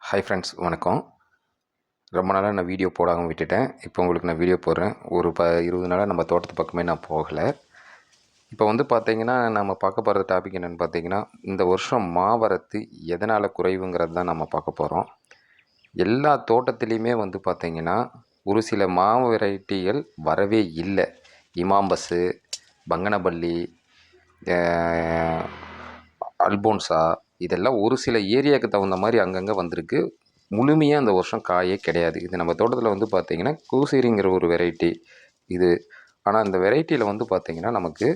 Hi friends, வணக்கம். ரொம்ப நாளாக நான் வீடியோ போடாமல் விட்டுட்டேன். இப்போ உங்களுக்கு நான் வீடியோ போடுறேன். ஒரு 20 நாளாக நம்ம தோட்டத்து பக்கமே நான் போகலை. இப்போ வந்து பார்த்திங்கன்னா, நம்ம பார்க்க போகிற டாபிக் என்னென்னு பார்த்தீங்கன்னா, இந்த வருஷம் மாவரத்து எதனால் குறைவுங்கிறது தான் நம்ம பார்க்க போகிறோம். எல்லா தோட்டத்துலேயுமே வந்து பார்த்திங்கன்னா, ஒரு சில மாவு வெரைட்டிகள் வரவே இல்லை. இமாம்பஸ்ஸு, பங்கனப்பள்ளி, அல்போன்சா, இதெல்லாம் ஒரு சில ஏரியாவுக்கு தகுந்த மாதிரி அங்கங்கே வந்திருக்கு. முழுமையாக அந்த வருஷம் காயே கிடையாது. இது நம்ம தோட்டத்தில் வந்து பார்த்திங்கன்னா கூசிரிங்கிற ஒரு வெரைட்டி இது. ஆனால் இந்த வெரைட்டியில் வந்து பார்த்திங்கன்னா நமக்கு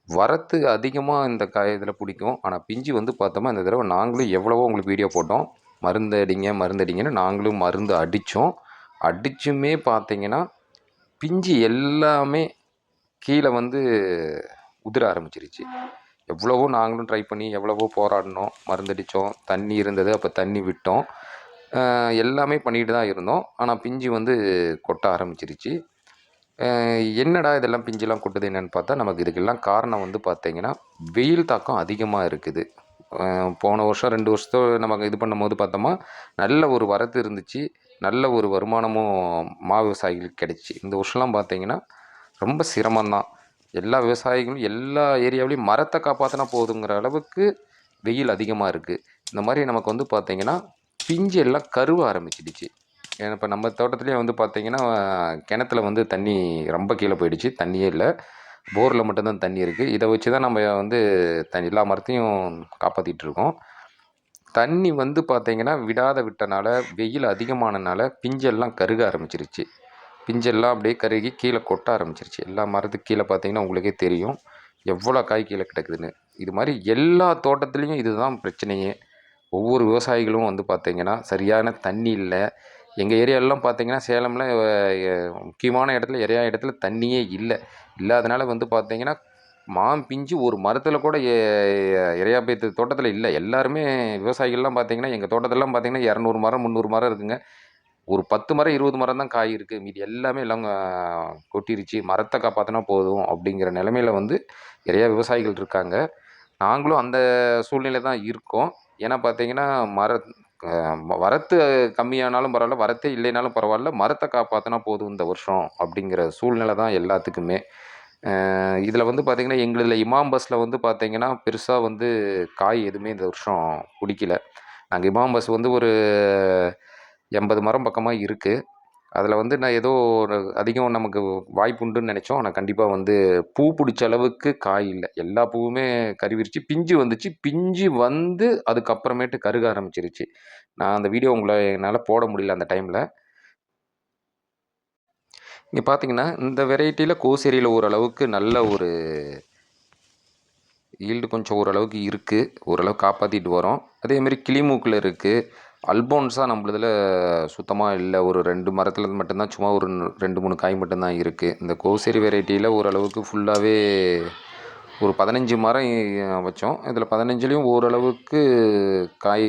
வரத்து அதிகமாக இந்த இதில் பிடிக்கும். ஆனால் பிஞ்சு வந்து பார்த்தோமா, இந்த தடவை நாங்களும் எவ்வளவோ உங்களுக்கு வீடியோ போட்டோம். மருந்தடிங்கன்னு நாங்களும் மருந்து அடித்தோம். அடிச்சுமே பார்த்திங்கன்னா பிஞ்சு எல்லாமே கீழே வந்து உதிர ஆரம்பிச்சிருச்சு. எவ்வளவோ நாங்களும் ட்ரை பண்ணி எவ்வளவோ போராடினோம், மருந்தடித்தோம், தண்ணி இருந்தது அப்போ தண்ணி விட்டோம், எல்லாமே பண்ணிகிட்டு தான் இருந்தோம். ஆனால் பிஞ்சு வந்து கொட்ட ஆரம்பிச்சிருச்சு. என்னடா இதெல்லாம் பிஞ்செல்லாம் கொட்டுது என்னென்னு பார்த்தா, நமக்கு இதுக்கெல்லாம் காரணம் வந்து பார்த்திங்கன்னா வெயில் தாக்கம் அதிகமாக இருக்குது. போன வருஷம் 2 வருஷத்தோ நமக்கு இது பண்ணும்போது பார்த்தோமா, நல்ல ஒரு வரத்து இருந்துச்சு, நல்ல ஒரு வருமானமும் விவசாயிகளுக்கு கிடைச்சி. இந்த வருஷம்லாம் பார்த்திங்கன்னா ரொம்ப சிரமம்தான். எல்லா விவசாயிகளும் எல்லா ஏரியாவிலையும் மரத்தை காப்பாற்றினா போதுங்கிற அளவுக்கு வெயில் அதிகமாக இருக்குது. இந்த மாதிரி நமக்கு வந்து பார்த்திங்கன்னா பிஞ்சு எல்லாம் கருவ ஆரம்பிச்சிடுச்சு. ஏன்னா இப்போ நம்ம தோட்டத்துலேயே வந்து பார்த்திங்கன்னா கிணத்துல வந்து தண்ணி ரொம்ப கீழே போயிடுச்சு. தண்ணியே இல்லை, போரில் மட்டும்தான் தண்ணி இருக்குது. இதை வச்சு தான் நம்ம வந்து எல்லா மரத்தையும் காப்பாற்றிட்டுருக்கோம். தண்ணி வந்து பார்த்திங்கன்னா விட்டனால, வெயில் அதிகமானனால பிஞ்செல்லாம் கருக ஆரம்பிச்சிருச்சு. பிஞ்செல்லாம் அப்படியே கருகி கீழே கொட்ட ஆரம்பிச்சிருச்சு. எல்லா மரத்துக்கு கீழே பார்த்திங்கன்னா உங்களுக்கே தெரியும் எவ்வளோ காய் கீழே கிடக்குதுன்னு. இது மாதிரி எல்லா தோட்டத்துலேயும் இதுதான் பிரச்சனையே. ஒவ்வொரு விவசாயிகளும் வந்து பார்த்திங்கன்னா சரியான தண்ணி இல்லை. எங்கள் ஏரியாலெலாம் பார்த்திங்கன்னா சேலமில் முக்கியமான இடத்துல நிறையா இடத்துல தண்ணியே இல்லை. இல்லாதனால வந்து பார்த்திங்கன்னா பிஞ்சு ஒரு மரத்தில் கூட இறையாப்பேத்து தோட்டத்தில் இல்லை. எல்லாருமே விவசாயிகள்லாம் பார்த்திங்கன்னா எங்கள் தோட்டத்திலலாம் பார்த்திங்கன்னா 200 மரம் 300 மரம் இருக்குதுங்க. ஒரு 10 மரம் 20 மரம் தான் காய் இருக்குது. மீதி எல்லாமே எல்லாம் கொட்டிருச்சு. மரத்தை காப்பாற்றினா போதும் அப்படிங்கிற நிலமையில வந்து நிறையா விவசாயிகள் இருக்காங்க. நாங்களும் அந்த சூழ்நிலை தான் இருக்கோம். ஏன்னா பார்த்திங்கன்னா வரத்து கம்மியானாலும் பரவாயில்ல, வரத்தே இல்லைனாலும் பரவாயில்ல, மரத்தை காப்பாற்றினா போதும் இந்த வருஷம் அப்படிங்கிற சூழ்நிலை தான் எல்லாத்துக்குமே. இதில் வந்து பார்த்திங்கன்னா எங்களில் இமாம்பஸில் வந்து பார்த்திங்கன்னா பெருசாக வந்து காய் எதுவுமே இந்த வருஷம் பிடிக்கல. நாங்கள் இமாம்பஸ் வந்து ஒரு 80 மரம் பக்கமாக இருக்குது. அதில் வந்து நான் ஏதோ ஒரு அதிகம் நமக்கு வாய்ப்பு உண்டுன்னு நினச்சோம். ஆனால் கண்டிப்பாக வந்து பூ பிடிச்ச அளவுக்கு காய் இல்லை. எல்லா பூவுமே கருவிருச்சு, பிஞ்சு வந்துச்சு. பிஞ்சு வந்து அதுக்கப்புறமேட்டு கருக ஆரம்பிச்சிருச்சு. நான் அந்த வீடியோ என்னால் போட முடியல அந்த டைமில். இங்கே பார்த்தீங்கன்னா இந்த வெரைட்டியில் கோசேரியில் ஓரளவுக்கு நல்ல ஒரு ஈல்டு கொஞ்சம் ஓரளவுக்கு இருக்குது. ஓரளவுக்கு காப்பாற்றிட்டு வரோம். அதேமாரி கிளிமூக்கில் இருக்குது. அல்போன்ஸா நம்மளதில் சுத்தமாக இல்லை. ஒரு 2 மரத்தில் மட்டும்தான் சும்மா ஒரு 2, 3 காய் மட்டும்தான் இருக்குது. இந்த கோசேரி வெரைட்டியில் ஓரளவுக்கு ஃபுல்லாகவே ஒரு 15 மரம் வச்சோம். இதில் 15லேயும் ஓரளவுக்கு காய்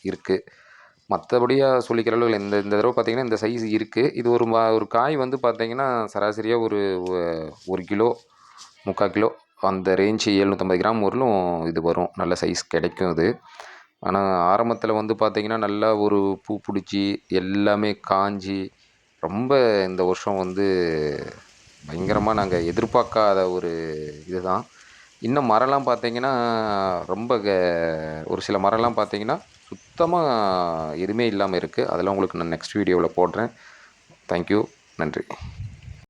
இருக்குது. மற்றபடியாக சொல்லிக்கிற அளவுக்கு இந்த தடவை பார்த்திங்கன்னா இந்த சைஸ் இருக்குது. இது ஒரு காய் வந்து பார்த்திங்கன்னா சராசரியாக ஒரு 1 கிலோ 3/4 கிலோ அந்த ரேஞ்சு 750 கிராம் வரலும் இது வரும். நல்ல சைஸ் கிடைக்கும் இது. ஆனால் ஆரம்பத்தில் வந்து பார்த்திங்கன்னா நல்லா ஒரு பூ பிடிச்சி எல்லாமே காஞ்சி ரொம்ப இந்த வருஷம் வந்து பயங்கரமாக நாங்கள் எதிர்பார்க்காத ஒரு இதுதான். இன்னும் மரம்லாம் பார்த்திங்கன்னா ரொம்ப ஒரு சில மரம்லாம் பார்த்திங்கன்னா சுத்தமாக எதுவுமே இல்லாமல் இருக்குது. அதெல்லாம் உங்களுக்கு நான் நெக்ஸ்ட் வீடியோவில் போடுறேன். தேங்க்யூ, நன்றி.